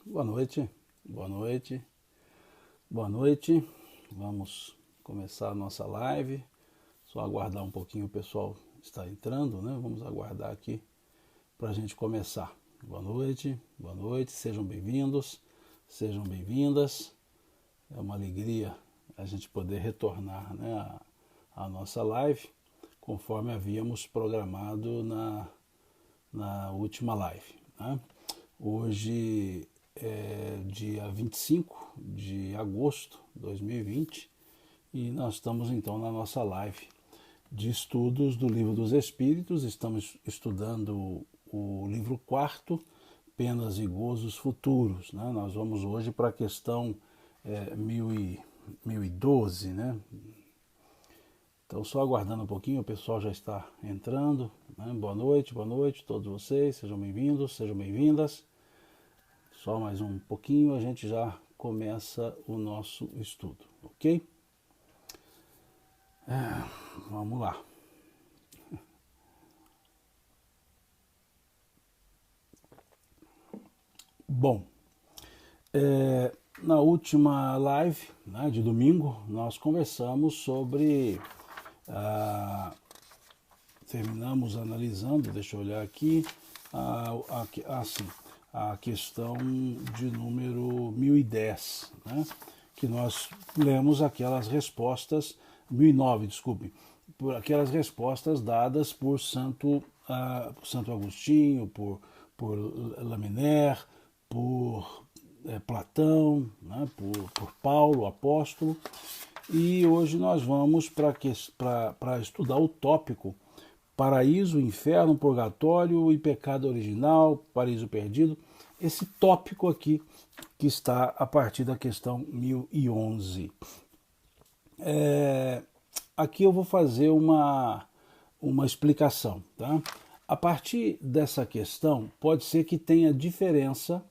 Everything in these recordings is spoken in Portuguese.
Boa noite, boa noite, boa noite. Vamos começar a nossa live. Só aguardar um pouquinho, o pessoal está entrando, né? Vamos aguardar aqui para a gente começar. Boa noite, sejam bem-vindos, sejam bem-vindas. É uma alegria a gente poder retornar, né, à nossa live, conforme havíamos programado na última live, né? Hoje é dia 25 de agosto de 2020 e nós estamos então na nossa live de estudos do Livro dos Espíritos. Estamos estudando o livro quarto, Penas e Gozos Futuros, né? Nós vamos hoje para a questão 1012, né? Então, só aguardando um pouquinho, o pessoal já está entrando, né? Boa noite a todos vocês, sejam bem-vindos, sejam bem-vindas. Só mais um pouquinho, a gente já começa o nosso estudo, ok? Vamos lá. Bom, na última live, né, de domingo, nós conversamos sobre... terminamos analisando, deixa eu olhar aqui, sim, a questão de número 1010, né, que nós lemos aquelas respostas, 1009, desculpe, por aquelas respostas dadas por Santo Agostinho, por Lamennais, por Platão, né, por Paulo, apóstolo. E hoje nós vamos para estudar o tópico paraíso, inferno, purgatório e pecado original, paraíso perdido. Esse tópico aqui que está a partir da questão 1011. Aqui eu vou fazer uma explicação, tá? A partir dessa questão, pode ser que tenha diferença,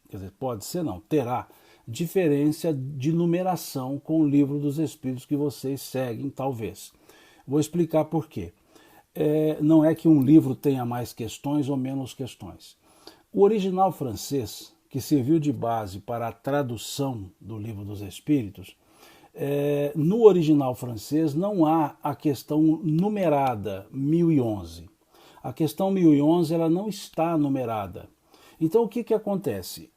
quer dizer, pode ser não, terá diferença de numeração com o Livro dos Espíritos que vocês seguem, talvez. Vou explicar por quê. Não é que um livro tenha mais questões ou menos questões. O original francês, que serviu de base para a tradução do Livro dos Espíritos, no original francês não há a questão numerada 1011. A questão 1011 ela não está numerada. Então o que acontece?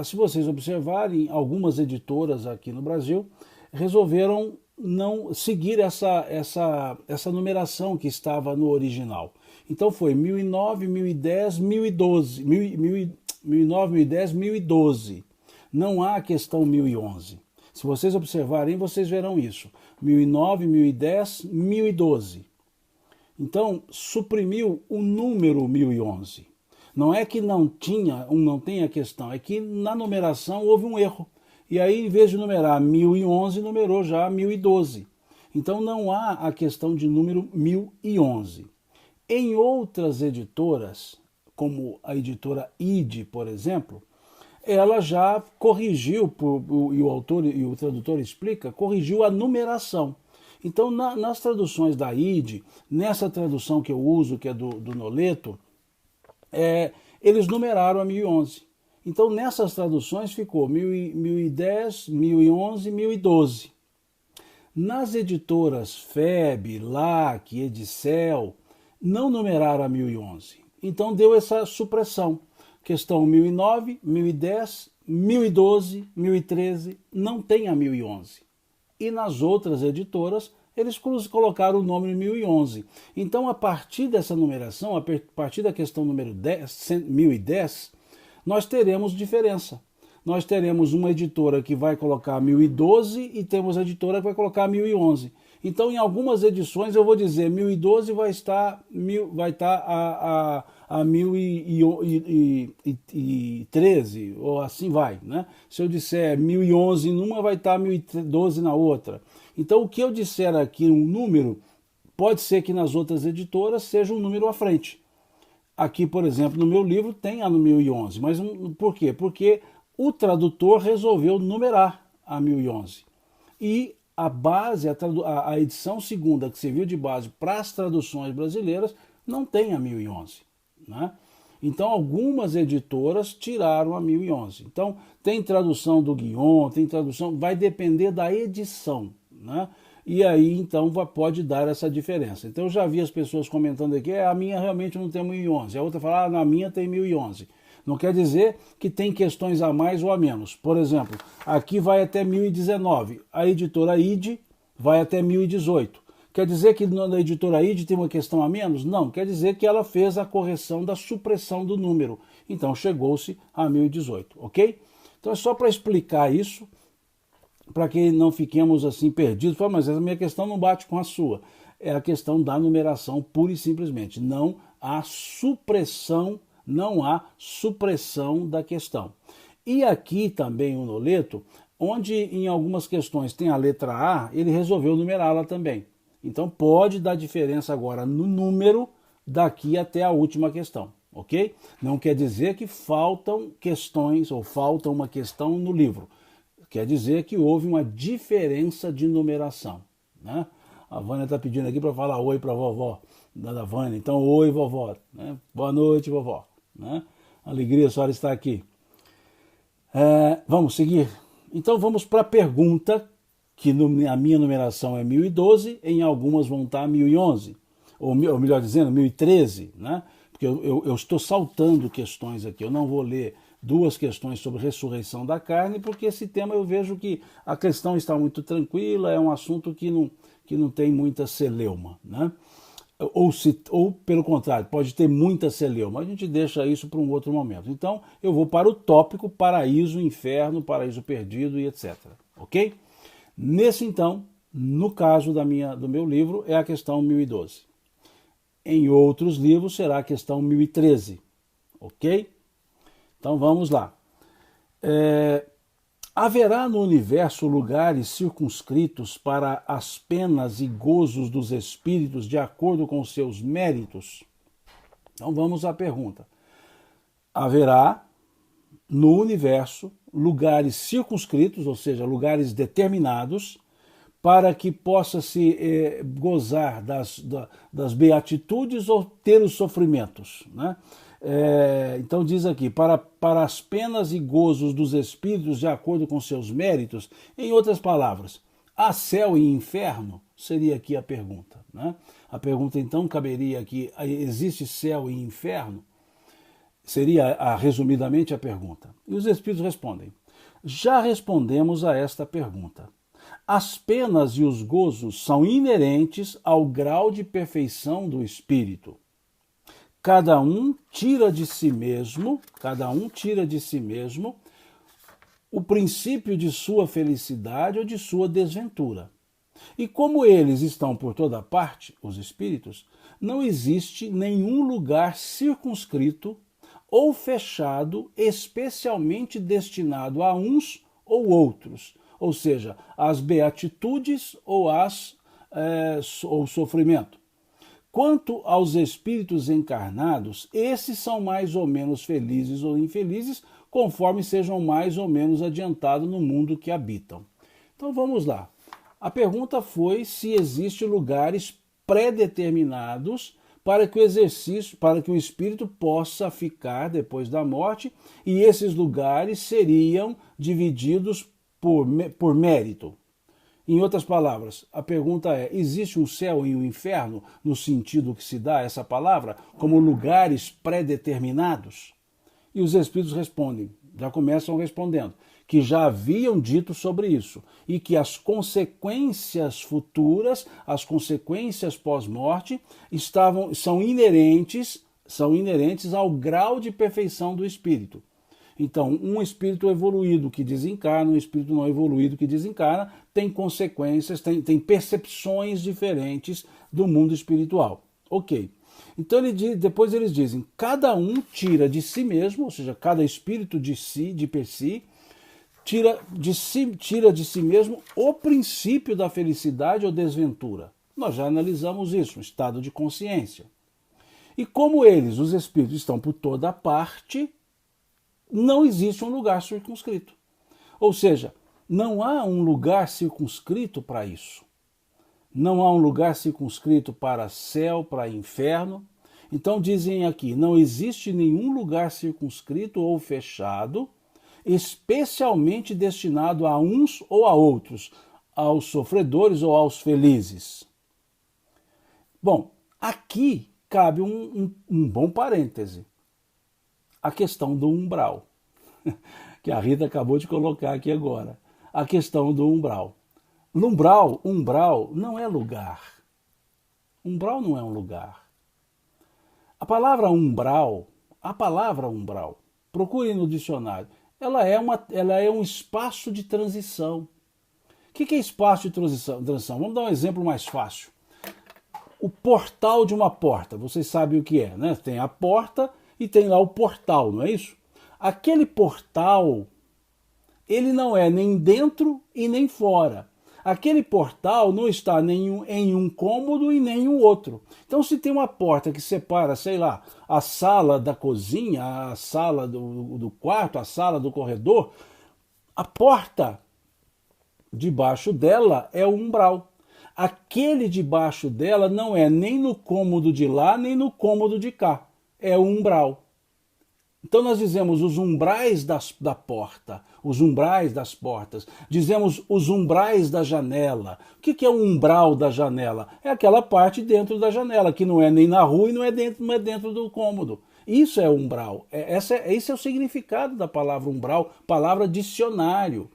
Se vocês observarem, algumas editoras aqui no Brasil resolveram não seguir essa numeração que estava no original. Então foi 1009, 1010, 1012, 1009, 1010, 1012. Não há a questão 1011. Se vocês observarem, vocês verão isso. 1009, 1010, 1012. Então, suprimiu o número 1011. Não é que não tenha questão, é que na numeração houve um erro. E aí, em vez de numerar 1011, numerou já 1012. Então, não há a questão de número 1011. Em outras editoras, como a editora ID, por exemplo, ela já corrigiu, e o autor e o tradutor explica, corrigiu a numeração. Então, nas traduções da ID, nessa tradução que eu uso, que é do Noleto, eles numeraram a 1011. Então, nessas traduções ficou 1010, 1011, 1012. Nas editoras FEB, LAC, Edicel, não numeraram a 1011. Então, deu essa supressão. Questão 1009, 1010, 1012, 1013, não tem a 1011. E nas outras editoras, eles colocaram o número 1011. Então, a partir dessa numeração, a partir da questão número 1010, nós teremos diferença. Nós teremos uma editora que vai colocar 1012 e temos a editora que vai colocar 1011. Então, em algumas edições, eu vou dizer 1012 vai estar a 1013, ou assim vai, né? Se eu disser 1011 numa, vai estar 1012 na outra. Então, o que eu disser aqui, um número, pode ser que nas outras editoras seja um número à frente. Aqui, por exemplo, no meu livro tem a 1011, mas por quê? Porque o tradutor resolveu numerar a 1011. E a base, a edição segunda, que serviu de base para as traduções brasileiras, não tem a 1011. Né? Então, algumas editoras tiraram a 1011. Então, tem tradução do Guion, tem tradução, vai depender da edição, né? E aí, então, pode dar essa diferença. Então, eu já vi as pessoas comentando aqui, a minha realmente não tem 1011. A outra fala, na minha tem 1011. Não quer dizer que tem questões a mais ou a menos. Por exemplo, aqui vai até 1019. A editora ID vai até 1018. Quer dizer que na editora ID tem uma questão a menos? Não, quer dizer que ela fez a correção da supressão do número. Então, chegou-se a 1018, ok? Então, é só para explicar isso, para que não fiquemos assim perdidos. Mas essa minha questão não bate com a sua. É a questão da numeração, pura e simplesmente. Não há supressão da questão. E aqui também o Noleto, onde em algumas questões tem a letra A, ele resolveu numerá-la também. Então pode dar diferença agora no número daqui até a última questão, ok? Não quer dizer que faltam questões ou falta uma questão no livro. Quer dizer que houve uma diferença de numeração, né? A Vânia está pedindo aqui para falar oi para a vovó, da Vânia. Então, oi, vovó. Né? Boa noite, vovó. Né? Alegria a senhora estar aqui. Vamos seguir? Então, vamos para a pergunta, que a minha numeração é 1012, em algumas vão estar 1011. Ou melhor dizendo, 1013, né? Porque eu estou saltando questões aqui. Eu não vou ler duas questões sobre ressurreição da carne, porque esse tema eu vejo que a questão está muito tranquila, é um assunto que não tem muita celeuma, né? Ou pelo contrário, pode ter muita celeuma, a gente deixa isso para um outro momento. Então eu vou para o tópico paraíso, inferno, paraíso perdido e etc. Ok? Nesse então, no caso do meu livro, é a questão 1012. Em outros livros será a questão 1013. Ok? Então vamos lá. Haverá no universo lugares circunscritos para as penas e gozos dos espíritos de acordo com seus méritos? Então vamos à pergunta. Haverá no universo lugares circunscritos, ou seja, lugares determinados, para que possa se gozar das beatitudes ou ter os sofrimentos, né? Então diz aqui, para as penas e gozos dos espíritos de acordo com seus méritos, em outras palavras, há céu e inferno? Seria aqui a pergunta, né? A pergunta então caberia aqui, existe céu e inferno? Seria resumidamente a pergunta. E os espíritos respondem, já respondemos a esta pergunta. As penas e os gozos são inerentes ao grau de perfeição do espírito. Cada um tira de si mesmo o princípio de sua felicidade ou de sua desventura. E como eles estão por toda parte, os espíritos, não existe nenhum lugar circunscrito ou fechado especialmente destinado a uns ou outros, ou seja, às beatitudes ou ao sofrimento. Quanto aos espíritos encarnados, esses são mais ou menos felizes ou infelizes, conforme sejam mais ou menos adiantados no mundo que habitam. Então vamos lá. A pergunta foi se existem lugares pré-determinados para que o espírito possa ficar depois da morte, e esses lugares seriam divididos por mérito. Em outras palavras, a pergunta é, existe um céu e um inferno, no sentido que se dá essa palavra, como lugares pré-determinados? E os espíritos respondem, já começam respondendo, que já haviam dito sobre isso, e que as consequências futuras, as consequências pós-morte, são inerentes ao grau de perfeição do espírito. Então, um espírito evoluído que desencarna, um espírito não evoluído que desencarna, tem consequências, tem percepções diferentes do mundo espiritual. Ok. Então, depois eles dizem, cada um tira de si mesmo, ou seja, cada espírito de per si, tira de si mesmo o princípio da felicidade ou desventura. Nós já analisamos isso, um estado de consciência. E como eles, os espíritos, estão por toda parte, não existe um lugar circunscrito. Ou seja, não há um lugar circunscrito para isso. Não há um lugar circunscrito para céu, para inferno. Então dizem aqui, não existe nenhum lugar circunscrito ou fechado, especialmente destinado a uns ou a outros, aos sofredores ou aos felizes. Bom, aqui cabe um bom parêntese. A questão do umbral, que a Rita acabou de colocar aqui agora. A questão do umbral. Umbral não é lugar. Umbral não é um lugar. A palavra umbral, procure no dicionário, ela é um espaço de transição. O que é espaço de transição? Vamos dar um exemplo mais fácil. O portal de uma porta, vocês sabem o que é, né? Tem a porta e tem lá o portal, não é isso? Aquele portal, ele não é nem dentro e nem fora. Aquele portal não está em um cômodo e nem em um outro. Então, se tem uma porta que separa, sei lá, a sala da cozinha, a sala do quarto, a sala do corredor, a porta debaixo dela é o umbral. Aquele debaixo dela não é nem no cômodo de lá, nem no cômodo de cá. É o umbral. Então nós dizemos os umbrais da porta, os umbrais das portas, dizemos os umbrais da janela. O que é o umbral da janela? É aquela parte dentro da janela, que não é nem na rua e não é dentro do cômodo. Isso é umbral. Esse é o significado da palavra umbral, palavra dicionário.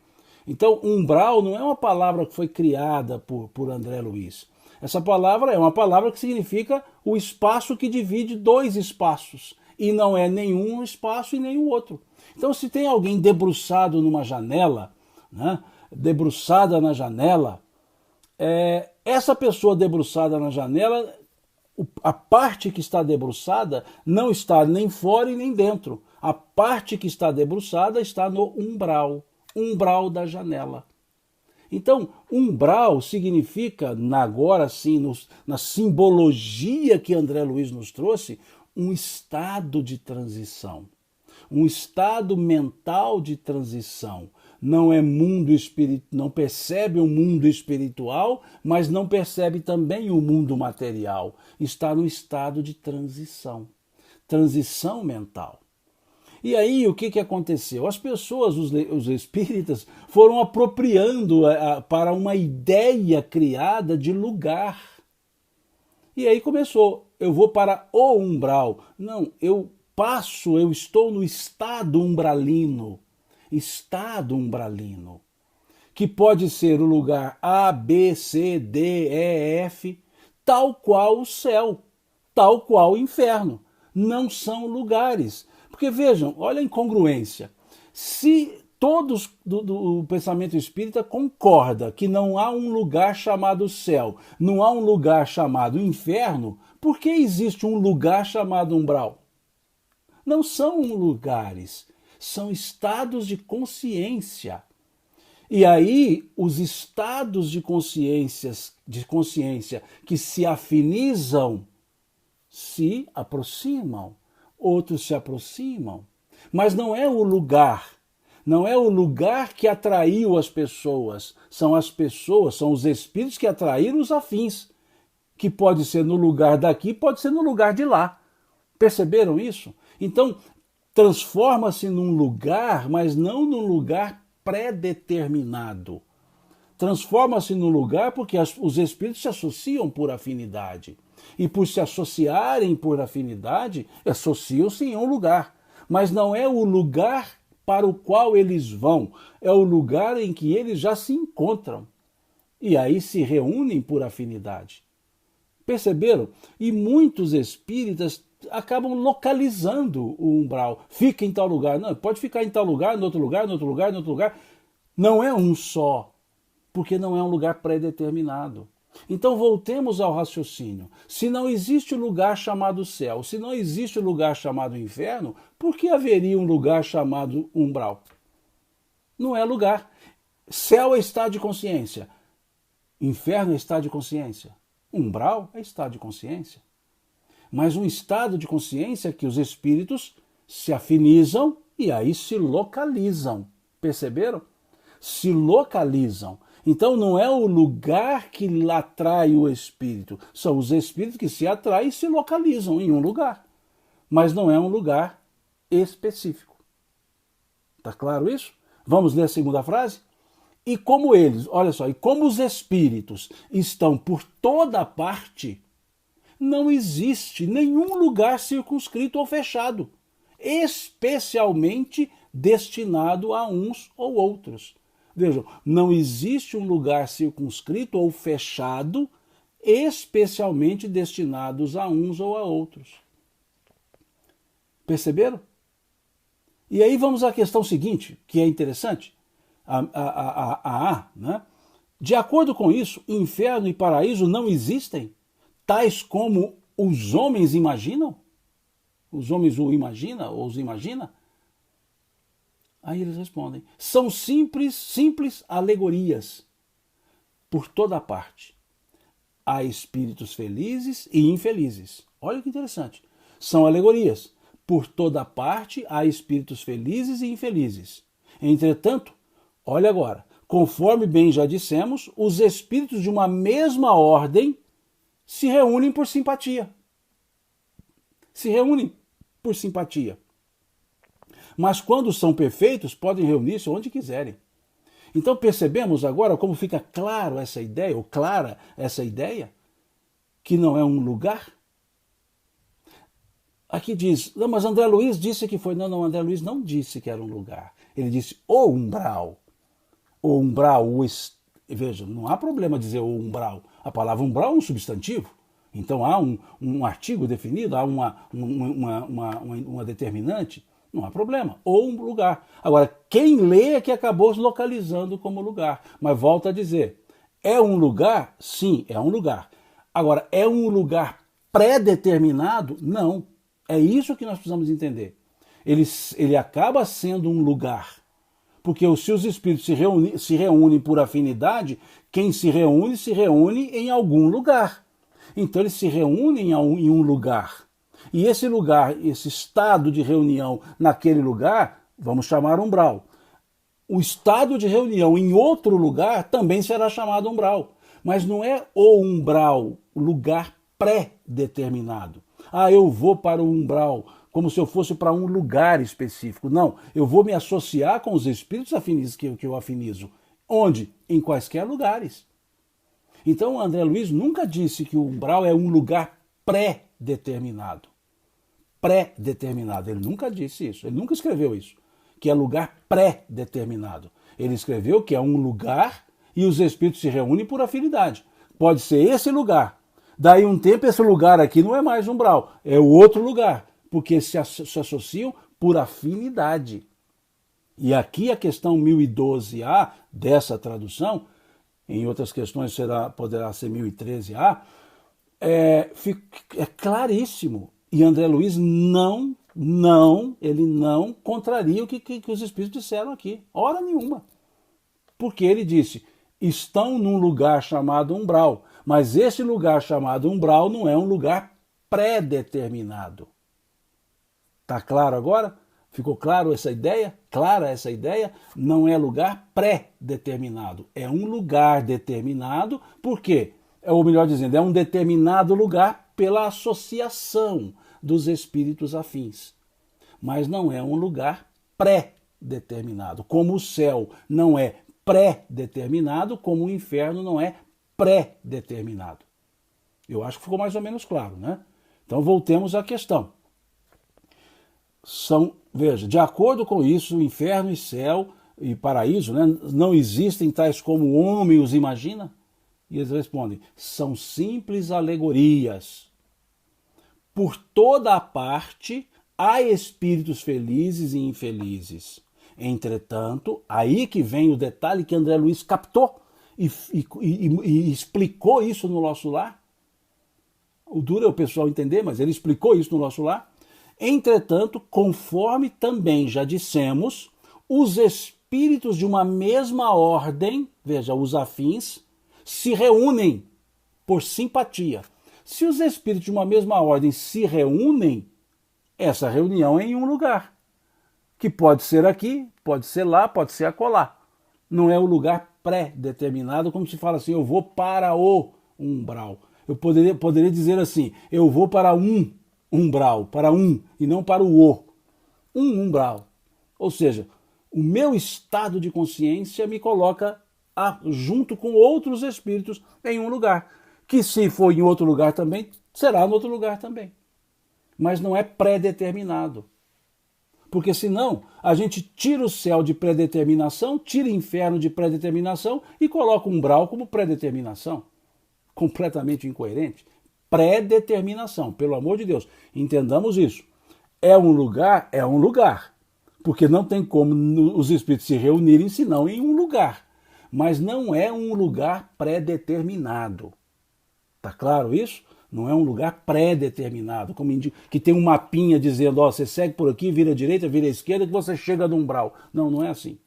Então umbral não é uma palavra que foi criada por André Luiz. Essa palavra é uma palavra que significa o espaço que divide dois espaços. E não é nenhum espaço e nem o outro. Então, se tem alguém debruçado numa janela, né, debruçada na janela, essa pessoa debruçada na janela, a parte que está debruçada não está nem fora e nem dentro. A parte que está debruçada está no umbral da janela. Então, umbral significa, agora sim, na simbologia que André Luiz nos trouxe, um estado de transição, um estado mental de transição. Não é não percebe o mundo espiritual, mas não percebe também o mundo material. Está no estado de transição mental. E aí o que aconteceu? As pessoas, os espíritas, foram apropriando para uma ideia criada de lugar. E aí começou, eu vou para o umbral. Não, eu estou no estado umbralino, que pode ser o lugar A, B, C, D, E, F, tal qual o céu, tal qual o inferno. Não são lugares. Porque vejam, olha a incongruência. Se todos do pensamento espírita concorda que não há um lugar chamado céu, não há um lugar chamado inferno, por que existe um lugar chamado umbral? Não são lugares, são estados de consciência. E aí, os estados de consciência que se afinizam, se aproximam, outros se aproximam. Mas não é o lugar. Não é o lugar que atraiu as pessoas, são as pessoas, são os espíritos que atraíram os afins, que pode ser no lugar daqui, pode ser no lugar de lá. Perceberam isso? Então, transforma-se num lugar, mas não num lugar pré-determinado. Transforma-se num lugar porque os espíritos se associam por afinidade. E por se associarem por afinidade, associam-se em um lugar. Mas não é o lugar para o qual eles vão, é o lugar em que eles já se encontram. E aí se reúnem por afinidade. Perceberam? E muitos espíritas acabam localizando o umbral. Fica em tal lugar. Não, pode ficar em tal lugar, no outro lugar, no outro lugar, no outro lugar. Não é um só, porque não é um lugar pré-determinado. Então voltemos ao raciocínio. Se não existe lugar chamado céu, se não existe lugar chamado inferno, por que haveria um lugar chamado umbral? Não é lugar. Céu é estado de consciência. Inferno é estado de consciência. Umbral é estado de consciência. Mas um estado de consciência que os espíritos se afinizam e aí se localizam. Perceberam? Se localizam. Então não é o lugar que atrai o espírito, são os espíritos que se atraem e se localizam em um lugar, mas não é um lugar específico. Está claro isso? Vamos ler a segunda frase? E como eles, olha só, e como os espíritos estão por toda parte, não existe nenhum lugar circunscrito ou fechado, especialmente destinado a uns ou outros. Vejam, não existe um lugar circunscrito ou fechado, especialmente destinados a uns ou a outros. Perceberam? E aí vamos à questão seguinte, que é interessante. Né? De acordo com isso, inferno e paraíso não existem, tais como os homens imaginam? Os homens o imaginam ou os imagina? Aí eles respondem, são simples alegorias por toda parte. Há espíritos felizes e infelizes. Olha que interessante. São alegorias. Por toda parte há espíritos felizes e infelizes. Entretanto, olha agora, conforme bem já dissemos, os espíritos de uma mesma ordem se reúnem por simpatia. Se reúnem por simpatia. Mas quando são perfeitos, podem reunir-se onde quiserem. Então percebemos agora como fica claro essa ideia, ou clara essa ideia, que não é um lugar. Aqui diz, não, mas André Luiz disse que foi. Não, André Luiz não disse que era um lugar. Ele disse o umbral. O umbral, veja, não há problema dizer o umbral. A palavra umbral é um substantivo. Então há um artigo definido, há uma determinante. Não há problema. Ou um lugar. Agora, quem lê é que acabou se localizando como lugar. Mas volta a dizer, é um lugar? Sim, é um lugar. Agora, é um lugar pré-determinado? Não. É isso que nós precisamos entender. Ele acaba sendo um lugar. Porque se os espíritos se reúnem por afinidade, quem se reúne em algum lugar. Então eles se reúnem em um lugar. E esse lugar, esse estado de reunião naquele lugar, vamos chamar umbral. O estado de reunião em outro lugar também será chamado umbral. Mas não é o umbral, lugar pré-determinado. Eu vou para o umbral, como se eu fosse para um lugar específico. Não, eu vou me associar com os espíritos afinidos que eu afinizo. Onde? Em quaisquer lugares. Então, André Luiz nunca disse que o umbral é um lugar pré-determinado. Pré-determinado. Ele nunca disse isso. Ele nunca escreveu isso. Que é lugar pré-determinado. Ele escreveu que é um lugar e os espíritos se reúnem por afinidade. Pode ser esse lugar. Daí um tempo esse lugar aqui não é mais umbral. É o outro lugar. Porque se associam por afinidade. E aqui a questão 1012A dessa tradução, em outras questões poderá ser 1013A, é claríssimo. E André Luiz ele não contraria o que os espíritos disseram aqui. Hora nenhuma. Porque ele disse, estão num lugar chamado umbral, mas esse lugar chamado umbral não é um lugar pré-determinado. Tá claro agora? Ficou claro essa ideia? Clara essa ideia? Não é lugar pré-determinado. É um lugar determinado, por quê? Ou melhor dizendo, é um determinado lugar pela associação dos espíritos afins. Mas não é um lugar pré-determinado. Como o céu não é pré-determinado, como o inferno não é pré-determinado. Eu acho que ficou mais ou menos claro, né? Então voltemos à questão. Veja, de acordo com isso, inferno e céu e paraíso, né, não existem tais como o homem os imagina? E eles respondem, são simples alegorias. Por toda a parte há espíritos felizes e infelizes. Entretanto, aí que vem o detalhe que André Luiz captou e explicou isso no nosso lar. O duro é o pessoal entender, mas ele explicou isso no nosso lar. Entretanto, conforme também já dissemos, os espíritos de uma mesma ordem, veja, os afins, se reúnem por simpatia. Se os espíritos de uma mesma ordem se reúnem, essa reunião é em um lugar, que pode ser aqui, pode ser lá, pode ser acolá. Não é o lugar pré-determinado, como se fala assim, eu vou para o umbral. Eu poderia dizer assim, eu vou para um umbral, para um, e não para o o. Um umbral. Ou seja, o meu estado de consciência me coloca junto com outros espíritos em um lugar. Que se for em outro lugar também, será em outro lugar também. Mas não é pré-determinado. Porque senão a gente tira o céu de predeterminação, tira o inferno de predeterminação e coloca o umbral como predeterminação. Completamente incoerente. Predeterminação, pelo amor de Deus. Entendamos isso. É um lugar? É um lugar. Porque não tem como os espíritos se reunirem senão em um lugar. Mas não é um lugar pré-determinado. Tá claro isso? Não é um lugar pré-determinado, que tem um mapinha dizendo, ó, você segue por aqui, vira à direita, vira à esquerda, que você chega no umbral. Não, não é assim.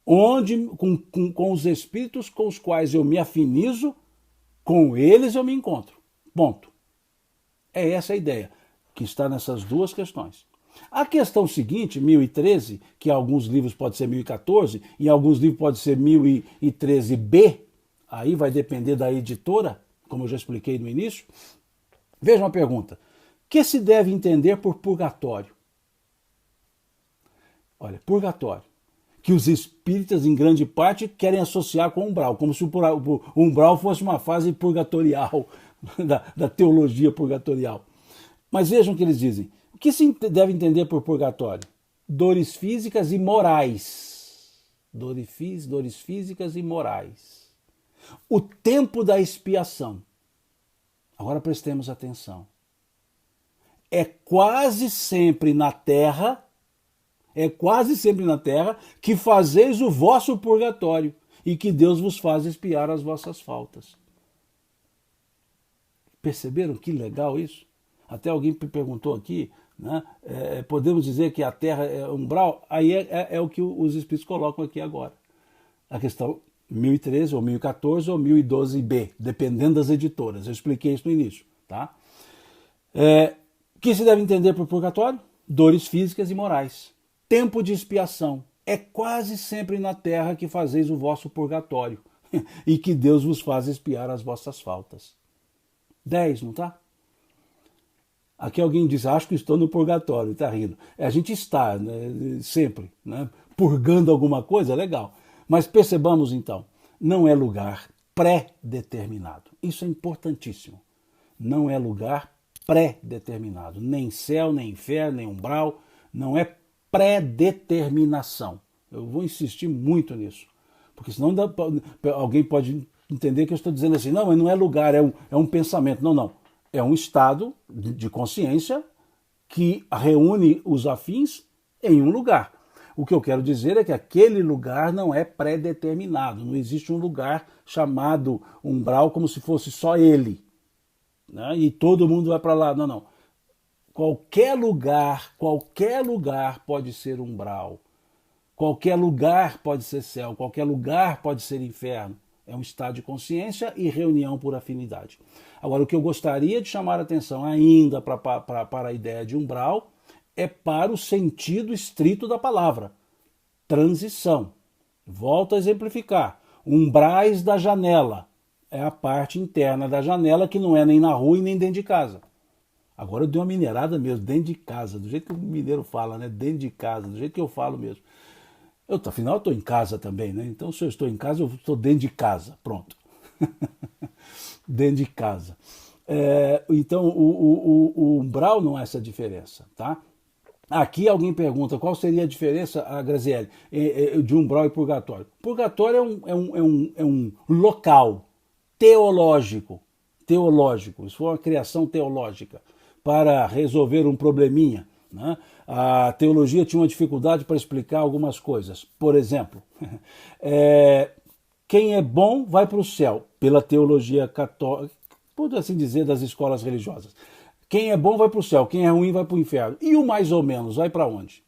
Onde, com os espíritos com os quais eu me afinizo, com eles eu me encontro. Ponto. É essa a ideia, que está nessas duas questões. A questão seguinte, 1013, que em alguns livros pode ser 1014, em alguns livros pode ser 1013b, aí vai depender da editora, como eu já expliquei no início. Veja uma pergunta. O que se deve entender por purgatório? Olha, purgatório. Que os espíritas, em grande parte, querem associar com o umbral, como se o umbral fosse uma fase purgatorial, da teologia purgatorial. Mas vejam o que eles dizem. O que se deve entender por purgatório? Dores físicas e morais. Dores físicas e morais. O tempo da expiação. Agora prestemos atenção. É quase sempre na terra que fazeis o vosso purgatório e que Deus vos faz expiar as vossas faltas. Perceberam que legal isso? Até alguém me perguntou aqui, né? Podemos dizer que a terra é umbral? Aí é o que os espíritos colocam aqui agora. A questão 1013 ou 1014 ou 1012b, dependendo das editoras. Eu expliquei isso no início. Tá? O que se deve entender por purgatório? Dores físicas e morais. Tempo de expiação. É quase sempre na terra que fazeis o vosso purgatório e que Deus vos faz expiar as vossas faltas. 10, não tá? Aqui alguém diz, acho que estou no purgatório, está rindo. A gente está, né, sempre, né, purgando alguma coisa, legal. Mas percebamos então, não é lugar pré-determinado. Isso é importantíssimo. Não é lugar pré-determinado. Nem céu, nem inferno, nem umbral. Não é pré-determinação. Eu vou insistir muito nisso. Porque senão alguém pode entender que eu estou dizendo assim, não, mas não é lugar, é um pensamento. Não, não. É um estado de consciência que reúne os afins em um lugar. O que eu quero dizer é que aquele lugar não é pré-determinado. Não existe um lugar chamado umbral como se fosse só ele, né? E todo mundo vai para lá. Não, não. Qualquer lugar pode ser umbral. Qualquer lugar pode ser céu. Qualquer lugar pode ser inferno. É um estado de consciência e reunião por afinidade. Agora, o que eu gostaria de chamar a atenção ainda para a ideia de umbral é para o sentido estrito da palavra. Transição. Volto a exemplificar. Umbrais da janela. É a parte interna da janela que não é nem na rua e nem dentro de casa. Agora eu dei uma mineirada mesmo, dentro de casa, do jeito que o mineiro fala, né? Dentro de casa, do jeito que eu falo mesmo. Afinal, eu estou em casa também, né? Então, se eu estou em casa, eu estou dentro de casa. Pronto. Dentro de casa. Então, o umbral não é essa diferença, tá? Aqui alguém pergunta qual seria a diferença, a Graziele, de umbral e purgatório. Purgatório é um local teológico. Isso foi uma criação teológica para resolver um probleminha. Né? A teologia tinha uma dificuldade para explicar algumas coisas. Por exemplo, quem é bom vai para o céu, pela teologia católica, por assim dizer, das escolas religiosas. Quem é bom vai para o céu, quem é ruim vai para o inferno. E o mais ou menos vai para onde?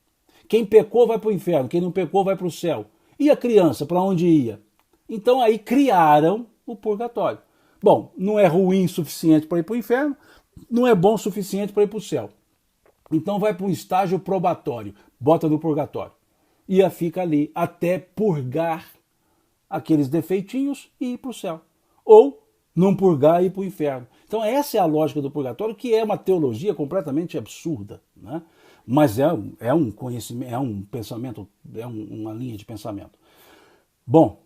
Quem pecou vai para o inferno, quem não pecou vai para o céu. E a criança, para onde ia? Então aí criaram o purgatório. Bom, não é ruim o suficiente para ir para o inferno, não é bom o suficiente para ir para o céu. Então vai para um estágio probatório, bota no purgatório. E fica ali até purgar aqueles defeitinhos e ir para o céu. Ou não purgar e ir para o inferno. Então essa é a lógica do purgatório, que é uma teologia completamente absurda, né? Mas é um conhecimento, é um pensamento, uma linha de pensamento. Bom,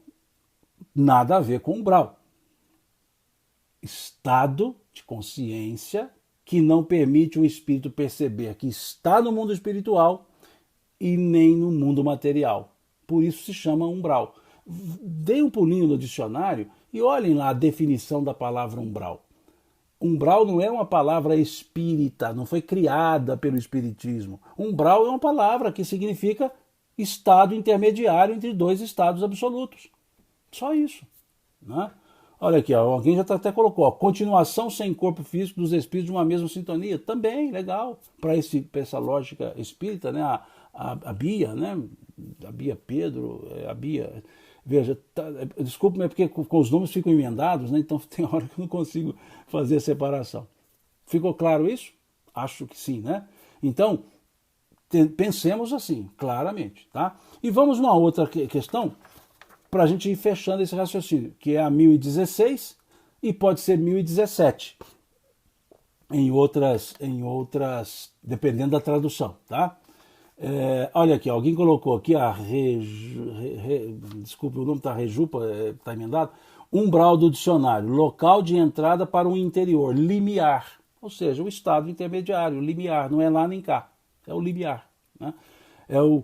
nada a ver com umbral. Estado de consciência que não permite o espírito perceber que está no mundo espiritual e nem no mundo material. Por isso se chama umbral. Dê um pulinho no dicionário e olhem lá a definição da palavra umbral. Umbral não é uma palavra espírita, não foi criada pelo espiritismo. Umbral é uma palavra que significa estado intermediário entre dois estados absolutos. Só isso, né? Olha aqui, ó, alguém já até colocou, ó, continuação sem corpo físico dos espíritos de uma mesma sintonia. Também, legal, para essa lógica espírita, né? A Bia, né? A Bia Pedro, a Bia... Veja, desculpe-me, é porque com os nomes ficam emendados, né? Então tem hora que eu não consigo fazer a separação. Ficou claro isso? Acho que sim, né? Então, pensemos assim, claramente, tá? E vamos numa outra questão, para a gente ir fechando esse raciocínio, que é a 1016 e pode ser 1017, em outras, dependendo da tradução, tá? Olha aqui, alguém colocou aqui desculpe, o nome está Rejupa, está emendado. Umbral do dicionário, local de entrada para o interior, limiar, ou seja, o estado intermediário, limiar, não é lá nem cá, é o limiar, né? É o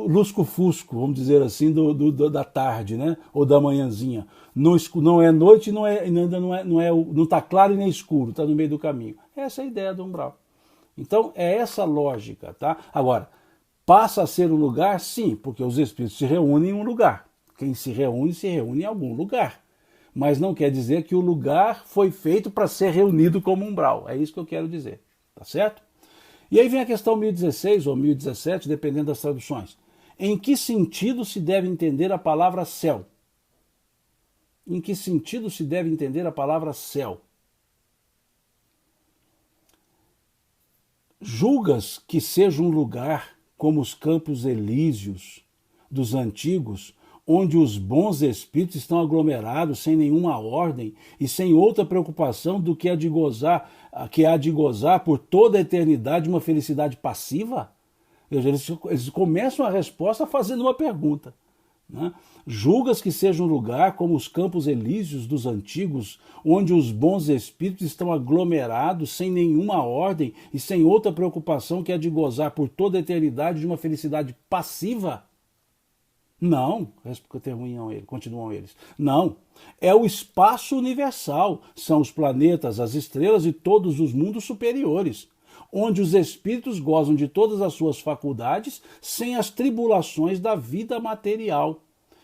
lusco-fusco, vamos dizer assim, da tarde, né? Ou da manhãzinha. Não é noite, não está claro e nem escuro, está no meio do caminho. Essa é a ideia do umbral. Então é essa lógica, tá? Agora, passa a ser um lugar, sim, porque os espíritos se reúnem em um lugar. Quem se reúne em algum lugar. Mas não quer dizer que o lugar foi feito para ser reunido como umbral. É isso que eu quero dizer, tá certo? E aí vem a questão 1016 ou 1017, dependendo das traduções. Em que sentido se deve entender a palavra céu? Em que sentido se deve entender a palavra céu? Julgas que seja um lugar como os campos elíseos dos antigos, onde os bons espíritos estão aglomerados sem nenhuma ordem e sem outra preocupação do que há de gozar por toda a eternidade uma felicidade passiva? Veja, eles começam a resposta fazendo uma pergunta, né? Julgas que seja um lugar como os campos elíseos dos antigos, onde os bons espíritos estão aglomerados sem nenhuma ordem e sem outra preocupação que há de gozar por toda a eternidade de uma felicidade passiva? Não, continuam eles. Não, é o espaço universal, são os planetas, as estrelas e todos os mundos superiores, onde os espíritos gozam de todas as suas faculdades sem as tribulações da vida material,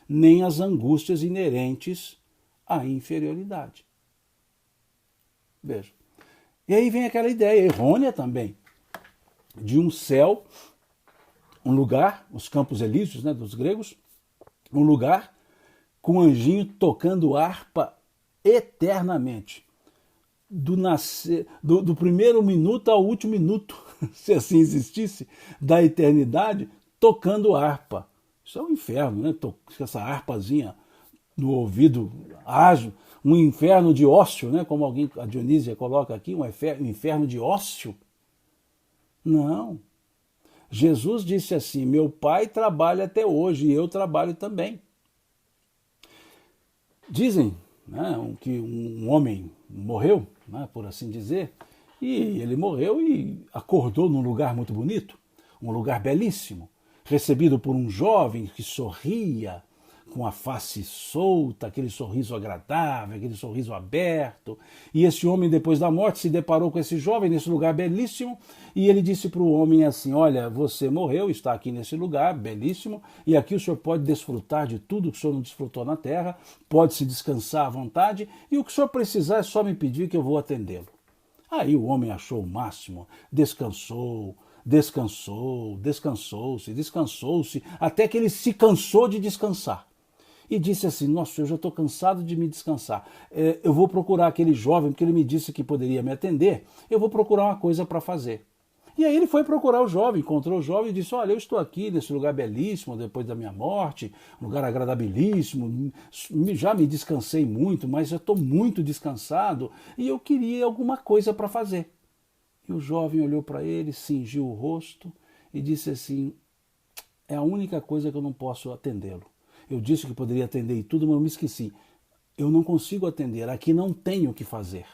nem as angústias inerentes à inferioridade. Veja. E aí vem aquela ideia errônea também, de um céu, um lugar, os campos elíseos, né, dos gregos, um lugar com um anjinho tocando harpa eternamente. Do primeiro minuto ao último minuto, se assim existisse, da eternidade, tocando harpa. Isso é um inferno, né? Essa harpazinha no ouvido ágil, um inferno de ócio, né? Como a Dionísia coloca aqui, um inferno de ócio. Não. Jesus disse assim, meu pai trabalha até hoje e eu trabalho também. Dizem, né, que um homem morreu, né, por assim dizer, e ele morreu e acordou num lugar muito bonito, um lugar belíssimo, recebido por um jovem que sorria, com a face solta, aquele sorriso agradável, aquele sorriso aberto. E esse homem, depois da morte, se deparou com esse jovem nesse lugar belíssimo, e ele disse para o homem assim, olha, você morreu, está aqui nesse lugar belíssimo, e aqui o senhor pode desfrutar de tudo que o senhor não desfrutou na terra, pode se descansar à vontade, e o que o senhor precisar é só me pedir que eu vou atendê-lo. Aí o homem achou o máximo, descansou-se, até que ele se cansou de descansar. E disse assim, nossa, eu já estou cansado de me descansar. Eu vou procurar aquele jovem, porque ele me disse que poderia me atender, eu vou procurar uma coisa para fazer. E aí ele foi procurar o jovem, encontrou o jovem e disse, olha, eu estou aqui nesse lugar belíssimo, depois da minha morte, um lugar agradabilíssimo, já me descansei muito, mas eu estou muito descansado e eu queria alguma coisa para fazer. E o jovem olhou para ele, cingiu o rosto e disse assim, é a única coisa que eu não posso atendê-lo. Eu disse que poderia atender e tudo, mas eu me esqueci. Eu não consigo atender, aqui não tenho o que fazer.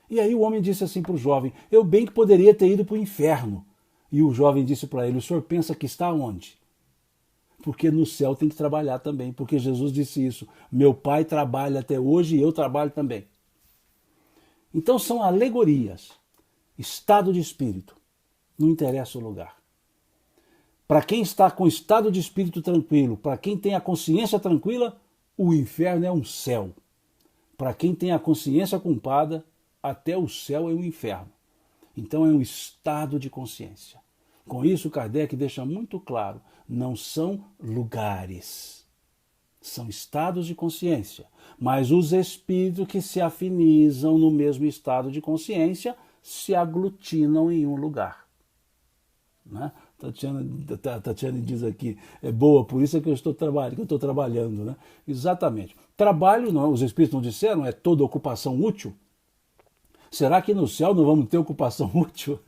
E aí o homem disse assim para o jovem, eu bem que poderia ter ido para o inferno. E o jovem disse para ele, o senhor pensa que está onde? Porque no céu tem que trabalhar também, porque Jesus disse isso, meu pai trabalha até hoje e eu trabalho também. Então são alegorias, estado de espírito, não interessa o lugar. Para quem está com estado de espírito tranquilo, para quem tem a consciência tranquila, o inferno é um céu. Para quem tem a consciência culpada, até o céu é um inferno. Então é um estado de consciência. Com isso, Kardec deixa muito claro, não são lugares, são estados de consciência. Mas os espíritos que se afinizam no mesmo estado de consciência se aglutinam em um lugar. Né? Tatiana diz aqui, é boa, por isso é que eu estou trabalhando. Né? Exatamente. Trabalho, não, os espíritos não disseram, é toda ocupação útil. Será que no céu não vamos ter ocupação útil?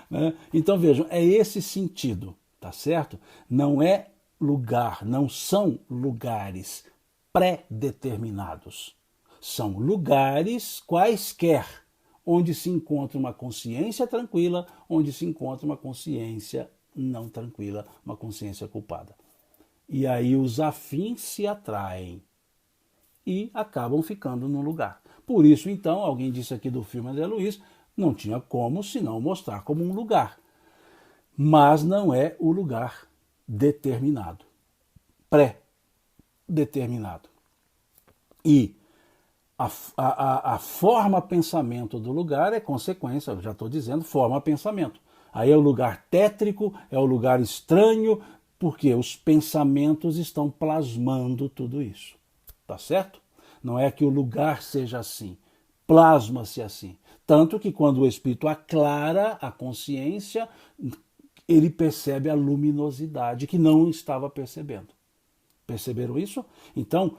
Né? Então vejam, é esse sentido, tá certo? Não é lugar, não são lugares pré-determinados. São lugares quaisquer, onde se encontra uma consciência tranquila, onde se encontra uma consciência não tranquila, uma consciência culpada. E aí os afins se atraem e acabam ficando no lugar. Por isso, então, alguém disse aqui do filme André Luiz, não tinha como senão mostrar como um lugar. Mas não é o lugar determinado, pré-determinado. E a forma pensamento do lugar é consequência, eu já estou dizendo, forma pensamento. Aí é o lugar tétrico, é o lugar estranho, porque os pensamentos estão plasmando tudo isso. Tá certo? Não é que o lugar seja assim, plasma-se assim. Tanto que quando o espírito aclara a consciência, ele percebe a luminosidade que não estava percebendo. Perceberam isso? Então,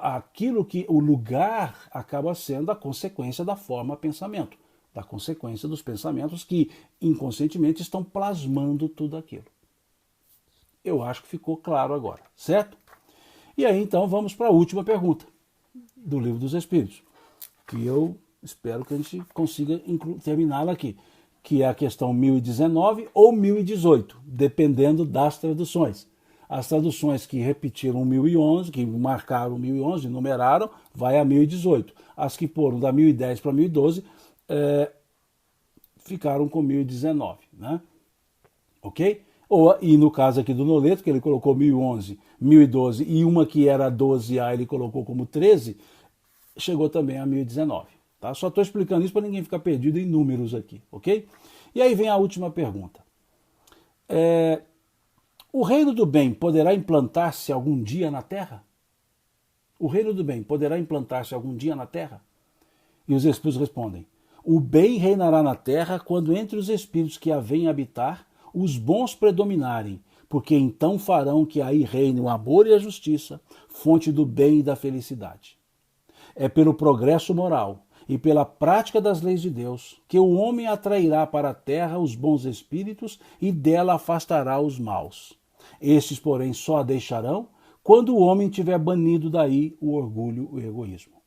aquilo que o lugar acaba sendo a consequência da forma pensamento, da consequência dos pensamentos que inconscientemente estão plasmando tudo aquilo. Eu acho que ficou claro agora, certo? E aí então vamos para a última pergunta do Livro dos Espíritos, que eu espero que a gente consiga terminá-la aqui, que é a questão 1019 ou 1018, dependendo das traduções. As traduções que repetiram 1011, que marcaram 1011, numeraram, vai a 1018. As que foram da 1010 para 1012, ficaram com 1019, né? Ok? E no caso aqui do Noleto, que ele colocou 1011, 1012 e uma que era 12A ele colocou como 13, chegou também a 1019. Tá? Só estou explicando isso para ninguém ficar perdido em números aqui, ok? E aí vem a última pergunta. O reino do bem poderá implantar-se algum dia na Terra? O reino do bem poderá implantar-se algum dia na Terra? E os espíritos respondem, o bem reinará na Terra quando entre os espíritos que a vêm habitar os bons predominarem, porque então farão que aí reine o amor e a justiça, fonte do bem e da felicidade. É pelo progresso moral e pela prática das leis de Deus que o homem atrairá para a terra os bons espíritos e dela afastará os maus. Estes, porém, só a deixarão quando o homem tiver banido daí o orgulho e o egoísmo.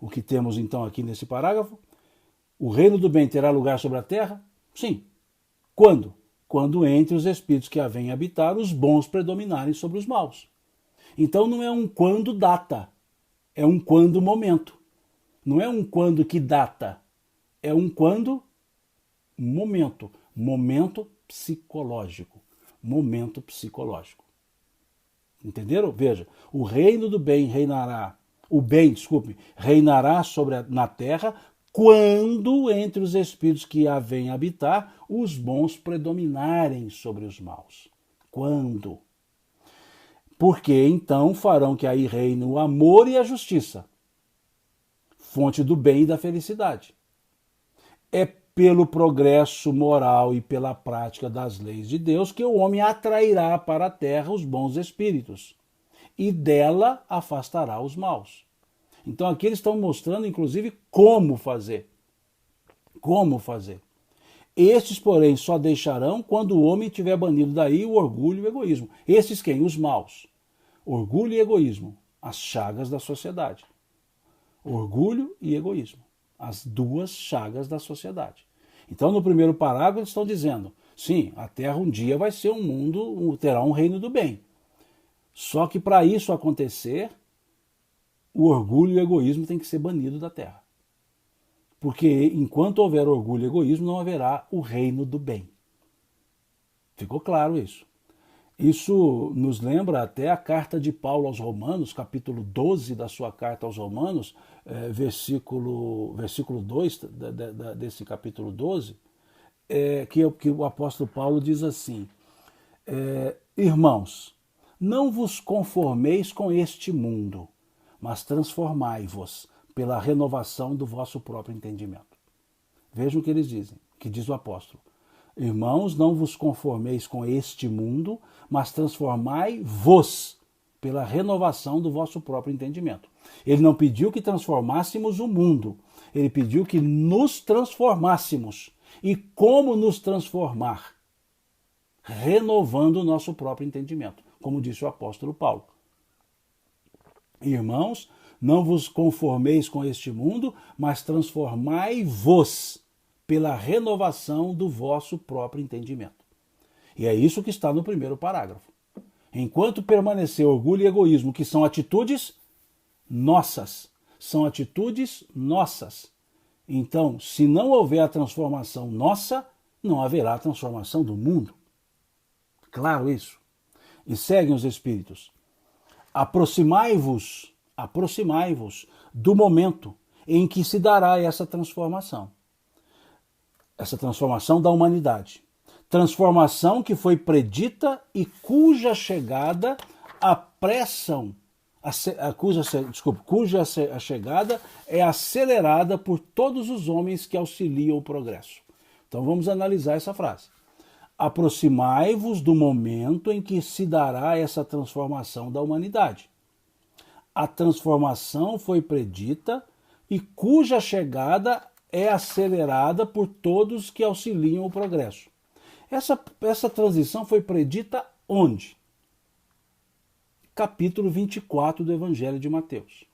O que temos então aqui nesse parágrafo? O reino do bem terá lugar sobre a terra? Sim. Quando? Quando entre os espíritos que a vêm habitar, os bons predominarem sobre os maus. Então não é um quando data, é um quando momento. Não é um quando que data, é um quando momento. Momento psicológico. Momento psicológico. Entenderam? Veja, o reino do bem reinará, reinará na terra quando entre os espíritos que a vêm habitar, os bons predominarem sobre os maus. Quando? Porque então farão que aí reine o amor e a justiça, fonte do bem e da felicidade. É pelo progresso moral e pela prática das leis de Deus, que o homem atrairá para a terra os bons espíritos, e dela afastará os maus. Então aqui eles estão mostrando, inclusive, como fazer. Como fazer. Estes, porém, só deixarão quando o homem tiver banido daí o orgulho e o egoísmo. Estes quem? Os maus. Orgulho e egoísmo, as chagas da sociedade. Orgulho e egoísmo, as duas chagas da sociedade. Então, no primeiro parágrafo, eles estão dizendo, sim, a Terra um dia vai ser um mundo, terá um reino do bem. Só que para isso acontecer, o orgulho e o egoísmo têm que ser banidos da Terra. Porque enquanto houver orgulho e egoísmo, não haverá o reino do bem. Ficou claro isso? Isso nos lembra até a carta de Paulo aos Romanos, capítulo 12 da sua carta aos Romanos, versículo 2 desse capítulo 12, que o apóstolo Paulo diz assim, irmãos, não vos conformeis com este mundo, mas transformai-vos pela renovação do vosso próprio entendimento. Vejam o que eles dizem, que diz o apóstolo. Irmãos, não vos conformeis com este mundo, mas transformai-vos pela renovação do vosso próprio entendimento. Ele não pediu que transformássemos o mundo, ele pediu que nos transformássemos. E como nos transformar? Renovando o nosso próprio entendimento, como disse o apóstolo Paulo. Irmãos, não vos conformeis com este mundo, mas transformai-vos pela renovação do vosso próprio entendimento. E é isso que está no primeiro parágrafo. Enquanto permanecer orgulho e egoísmo, que são atitudes nossas, Então, se não houver a transformação nossa, não haverá a transformação do mundo. Claro isso. E seguem os espíritos. Aproximai-vos do momento em que se dará essa transformação da humanidade. Transformação que foi predita e cuja chegada cuja chegada é acelerada por todos os homens que auxiliam o progresso. Então vamos analisar essa frase. Aproximai-vos do momento em que se dará essa transformação da humanidade. A transformação foi predita e cuja chegada é acelerada por todos que auxiliam o progresso. Essa transição foi predita onde? Capítulo 24 do Evangelho de Mateus.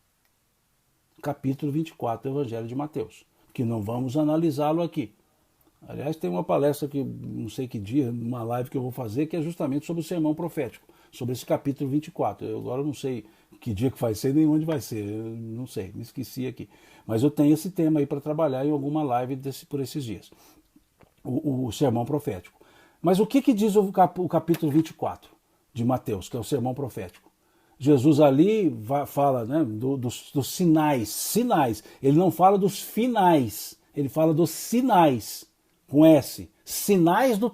Capítulo 24 do Evangelho de Mateus, que não vamos analisá-lo aqui. Aliás, tem uma palestra que não sei que dia, uma live que eu vou fazer, que é justamente sobre o sermão profético, sobre esse capítulo 24. Eu agora não sei que dia que vai ser nem onde vai ser, eu não sei, me esqueci aqui. Mas eu tenho esse tema aí para trabalhar em alguma live por esses dias, o sermão profético. Mas o que diz o capítulo 24 de Mateus, que é o sermão profético? Jesus ali fala, né, dos sinais. Ele não fala dos finais, ele fala dos sinais, com S. Sinais dos